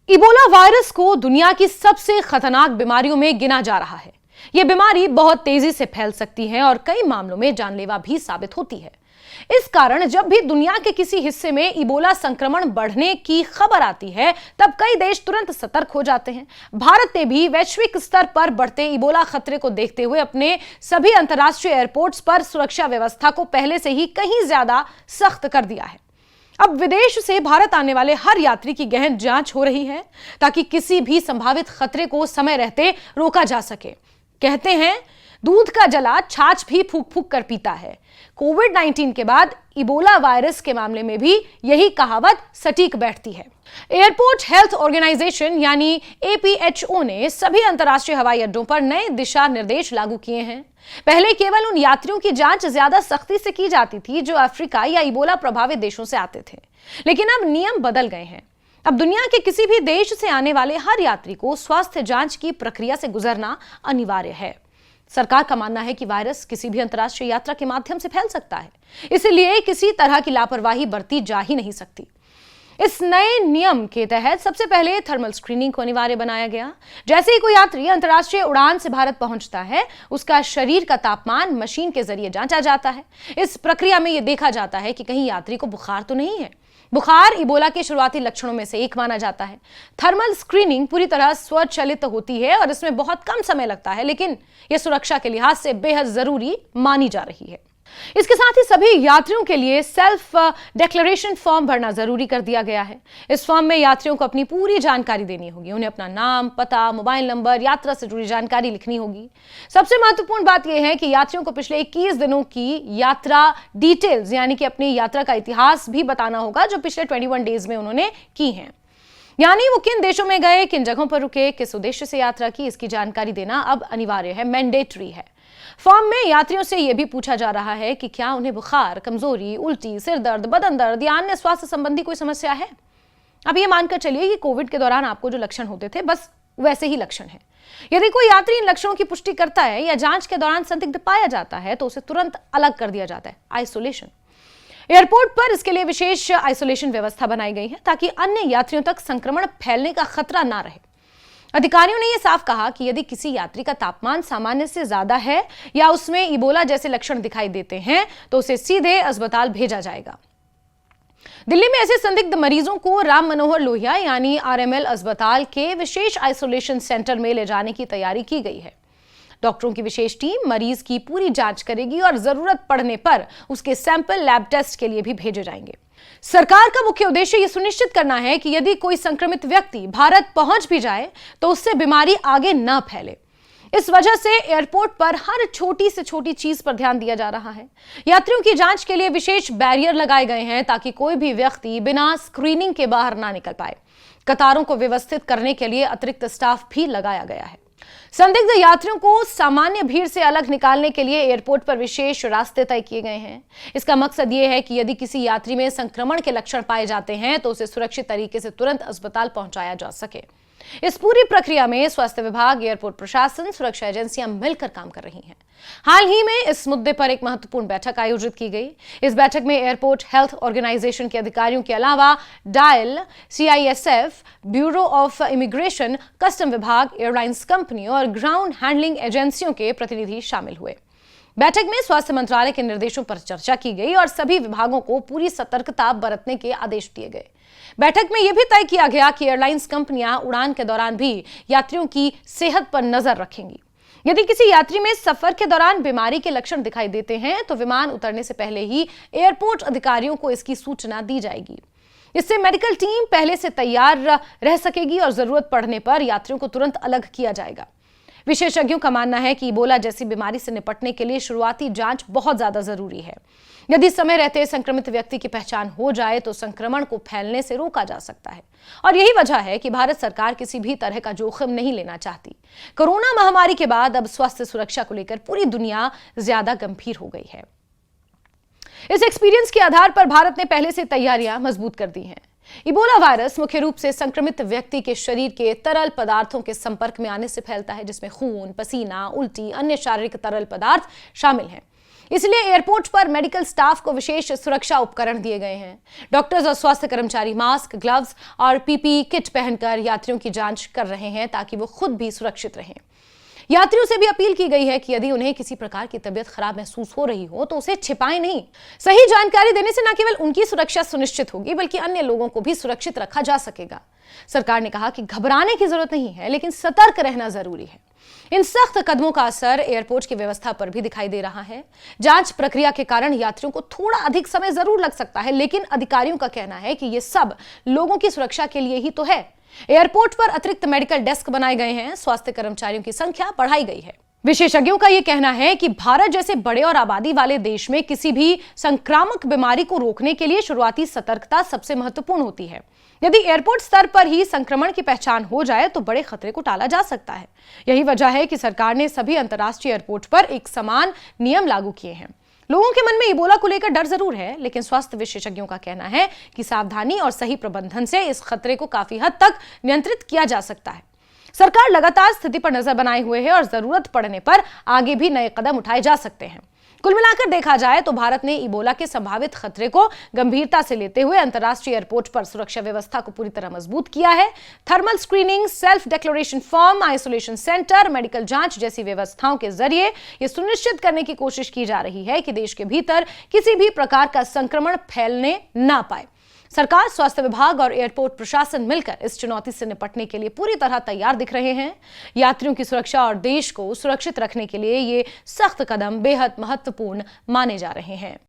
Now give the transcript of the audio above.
Ebola virus को दुनिया की सबसे खतरनाक बीमारियों में गिना जा रहा है। यह बीमारी बहुत तेजी से फैल सकती है और कई मामलों में जानलेवा भी साबित होती है। इस कारण जब भी दुनिया के किसी हिस्से में इबोला संक्रमण बढ़ने की खबर आती है, तब कई देश तुरंत सतर्क हो जाते हैं। भारत ने भी वैश्विक स्तर पर बढ़ते इबोला खतरे को देखते हुए अपने सभी अंतर्राष्ट्रीय एयरपोर्ट्स पर सुरक्षा व्यवस्था को पहले से ही कहीं ज्यादा सख्त कर दिया है। अब विदेश से भारत आने वाले हर यात्री की गहन जांच हो रही है, ताकि किसी भी संभावित खतरे को समय रहते रोका जा सके। कहते हैं, दूध का जला छाछ भी फूंक फूंक कर पीता है। कोविड-19 के बाद इबोला वायरस के मामले में भी यही कहावत सटीक बैठती है। एयरपोर्ट हेल्थ ऑर्गेनाइजेशन यानी एपीएचओ ने सभी अंतर्राष्ट्रीय हवाई अड्डों पर नए दिशा निर्देश लागू किए हैं। पहले केवल उन यात्रियों की जांच ज्यादा सख्ती से की जाती थी जो अफ्रीका या इबोला प्रभावित देशों से आते थे, लेकिन अब नियम बदल गए हैं। अब दुनिया के किसी भी देश से आने वाले हर यात्री को स्वास्थ्य जांच की प्रक्रिया से गुजरना अनिवार्य है। सरकार का मानना है कि वायरस किसी भी अंतर्राष्ट्रीय यात्रा के माध्यम से फैल सकता है, इसलिए किसी तरह की लापरवाही बरती जा ही नहीं सकती। इस नए नियम के तहत सबसे पहले थर्मल स्क्रीनिंग को अनिवार्य बनाया गया। जैसे ही कोई यात्री अंतर्राष्ट्रीय उड़ान से भारत पहुंचता है, उसका शरीर का तापमान मशीन के जरिए जांचा जाता है। इस प्रक्रिया में यह देखा जाता है कि कहीं यात्री को बुखार तो नहीं है। बुखार इबोला के शुरुआती लक्षणों में से एक माना जाता है। थर्मल स्क्रीनिंग पूरी तरह स्वचालित होती है और इसमें बहुत कम समय लगता है, लेकिन यह सुरक्षा के लिहाज से बेहद जरूरी मानी जा रही है। इसके साथ ही सभी यात्रियों के लिए सेल्फ डिक्लेरेशन फॉर्म भरना जरूरी कर दिया गया है। इस फॉर्म में यात्रियों को अपनी पूरी जानकारी देनी होगी। उन्हें अपना नाम, पता, मोबाइल नंबर, यात्रा से जुड़ी जानकारी लिखनी होगी। सबसे महत्वपूर्ण बात यह है कि यात्रियों को पिछले 21 दिनों की यात्रा डिटेल्स यानी कि अपनी यात्रा का इतिहास भी बताना होगा, जो पिछले 21 डेज में उन्होंने की हैं। यानी वो किन देशों में गए, किन जगहों पर रुके, किस उद्देश्य से यात्रा की, इसकी जानकारी देना अब अनिवार्य है, मैंडेटरी है। फॉर्म में यात्रियों से यह भी पूछा जा रहा है कि क्या उन्हें बुखार, कमजोरी, उल्टी, सिर दर्द, बदन दर्द या अन्य स्वास्थ्य संबंधी कोई समस्या है। अब ये मानकर चलिए कि कोविड के दौरान आपको जो लक्षण होते थे, बस वैसे ही लक्षण हैं। यदि कोई यात्री इन लक्षणों की पुष्टि करता है या जांच के दौरान संदिग्ध पाया जाता है, तो उसे तुरंत अलग कर दिया जाता है, आइसोलेशन। एयरपोर्ट पर इसके लिए विशेष आइसोलेशन व्यवस्था बनाई गई है, ताकि अन्य यात्रियों तक संक्रमण फैलने का खतरा ना रहे। अधिकारियों ने यह साफ कहा कि यदि किसी यात्री का तापमान सामान्य से ज्यादा है या उसमें इबोला जैसे लक्षण दिखाई देते हैं, तो उसे सीधे अस्पताल भेजा जाएगा। दिल्ली में ऐसे संदिग्ध मरीजों को राम मनोहर लोहिया यानी आरएमएल अस्पताल के विशेष आइसोलेशन सेंटर में ले जाने की तैयारी की गई है। डॉक्टरों की विशेष टीम मरीज की पूरी जांच करेगी और जरूरत पड़ने पर उसके सैंपल लैब टेस्ट के लिए भी भेजे जाएंगे। सरकार का मुख्य उद्देश्य यह सुनिश्चित करना है कि यदि कोई संक्रमित व्यक्ति भारत पहुंच भी जाए, तो उससे बीमारी आगे न फैले। इस वजह से एयरपोर्ट पर हर छोटी से छोटी चीज पर ध्यान दिया जा रहा है। यात्रियों की जांच के लिए विशेष बैरियर लगाए गए हैं, ताकि कोई भी व्यक्ति बिना स्क्रीनिंग के बाहर ना निकल पाए। कतारों को व्यवस्थित करने के लिए अतिरिक्त स्टाफ भी लगाया गया है। संदिग्ध यात्रियों को सामान्य भीड़ से अलग निकालने के लिए एयरपोर्ट पर विशेष रास्ते तय किए गए हैं। इसका मकसद यह है कि यदि किसी यात्री में संक्रमण के लक्षण पाए जाते हैं, तो उसे सुरक्षित तरीके से तुरंत अस्पताल पहुंचाया जा सके। इस पूरी प्रक्रिया में स्वास्थ्य विभाग, एयरपोर्ट प्रशासन, सुरक्षा एजेंसियां मिलकर काम कर रही हैं। हाल ही में इस मुद्दे पर एक महत्वपूर्ण बैठक आयोजित की गई। इस बैठक में एयरपोर्ट हेल्थ ऑर्गेनाइजेशन के अधिकारियों के अलावा dial, CISF, bureau of immigration, custom विभाग, एयरलाइंस कंपनी और ग्राउंड हैंडलिंग एजेंसियों के प्रतिनिधि शामिल हुए। बैठक में स्वास्थ्य मंत्रालय के निर्देशों पर चर्चा की गई और सभी विभागों को पूरी सतर्कता बरतने के आदेश दिए गए। बैठक में यह भी तय किया गया कि एयरलाइंस कंपनियां उड़ान के दौरान भी यात्रियों की सेहत पर नजर रखेंगी। यदि किसी यात्री में सफर के दौरान बीमारी के लक्षण दिखाई देते हैं, तो विमान उतरने से पहले ही एयरपोर्ट अधिकारियों को इसकी सूचना दी जाएगी। इससे मेडिकल टीम पहले से तैयार रह सकेगी और जरूरत पड़ने पर यात्रियों को तुरंत अलग किया जाएगा। विशेषज्ञों का मानना है कि इबोला जैसी बीमारी से निपटने के लिए शुरुआती जांच बहुत ज्यादा जरूरी है। यदि समय रहते संक्रमित व्यक्ति की पहचान हो जाए, तो संक्रमण को फैलने से रोका जा सकता है। और यही वजह है कि भारत सरकार किसी भी तरह का जोखिम नहीं लेना चाहती। कोरोना महामारी के बाद अब स्वास्थ्य सुरक्षा को लेकर पूरी दुनिया ज्यादा गंभीर हो गई है। इस एक्सपीरियंस के आधार पर भारत ने पहले से तैयारियां मजबूत कर दी हैं। इबोला वायरस मुख्य रूप से संक्रमित व्यक्ति के शरीर के तरल पदार्थों के संपर्क में आने से फैलता है, जिसमें खून, पसीना, उल्टी, अन्य शारीरिक तरल पदार्थ शामिल हैं। इसलिए एयरपोर्ट पर मेडिकल स्टाफ को विशेष सुरक्षा उपकरण दिए गए हैं। डॉक्टर्स और स्वास्थ्य कर्मचारी मास्क, ग्लव्स और पीपीई किट पहनकर यात्रियों की जांच कर रहे हैं ताकि वो खुद भी सुरक्षित रहें। यात्रियों से भी अपील की गई है कि यदि उन्हें किसी प्रकार की तबीयत खराब महसूस हो रही हो तो उसे छिपाएं नहीं। सही जानकारी देने से न केवल उनकी सुरक्षा सुनिश्चित होगी बल्कि अन्य लोगों को भी सुरक्षित रखा जा सकेगा। सरकार ने कहा कि घबराने की जरूरत नहीं है, लेकिन सतर्क रहना जरूरी है। इन सख्त कदमों का असर एयरपोर्ट की व्यवस्था पर भी दिखाई दे रहा है। जांच प्रक्रिया के कारण यात्रियों को थोड़ा अधिक समय जरूर लग सकता है, लेकिन अधिकारियों का कहना है कि यह सब लोगों की सुरक्षा के लिए ही तो है। एयरपोर्ट पर अतिरिक्त मेडिकल डेस्क बनाए गए हैं, स्वास्थ्य कर्मचारियों की संख्या बढ़ाई गई है। विशेषज्ञों का यह कहना है कि भारत जैसे बड़े और आबादी वाले देश में किसी भी संक्रामक बीमारी को रोकने के लिए शुरुआती सतर्कता सबसे महत्वपूर्ण होती है। यदि एयरपोर्ट स्तर पर ही संक्रमण की पहचान हो जाए तो बड़े खतरे को टाला जा सकता है। यही वजह है कि सरकार ने सभी अंतर्राष्ट्रीय एयरपोर्ट पर एक समान नियम लागू किए हैं। लोगों के मन में इबोला को लेकर डर जरूर है, लेकिन स्वास्थ्य विशेषज्ञों का कहना है कि सावधानी और सही प्रबंधन से इस खतरे को काफी हद तक नियंत्रित किया जा सकता है। सरकार लगातार स्थिति पर नजर बनाए हुए है और जरूरत पड़ने पर आगे भी नए कदम उठाए जा सकते हैं। कुल मिलाकर देखा जाए तो भारत ने इबोला के संभावित खतरे को गंभीरता से लेते हुए अंतर्राष्ट्रीय एयरपोर्ट पर सुरक्षा व्यवस्था को पूरी तरह मजबूत किया है। Thermal screening, self declaration form, isolation centre, medical जांच जैसी व्यवस्थाओं के जरिए यह सुनिश्चित करने की कोशिश की जा रही है कि देश के भीतर किसी भी प्रकार का संक्रमण फैलने ना पाए। सरकार, स्वास्थ्य विभाग और एयरपोर्ट प्रशासन मिलकर इस चुनौती से निपटने के लिए पूरी तरह तैयार दिख रहे हैं। यात्रियों की सुरक्षा और देश को सुरक्षित रखने के लिए ये सख्त कदम बेहद महत्वपूर्ण माने जा रहे हैं।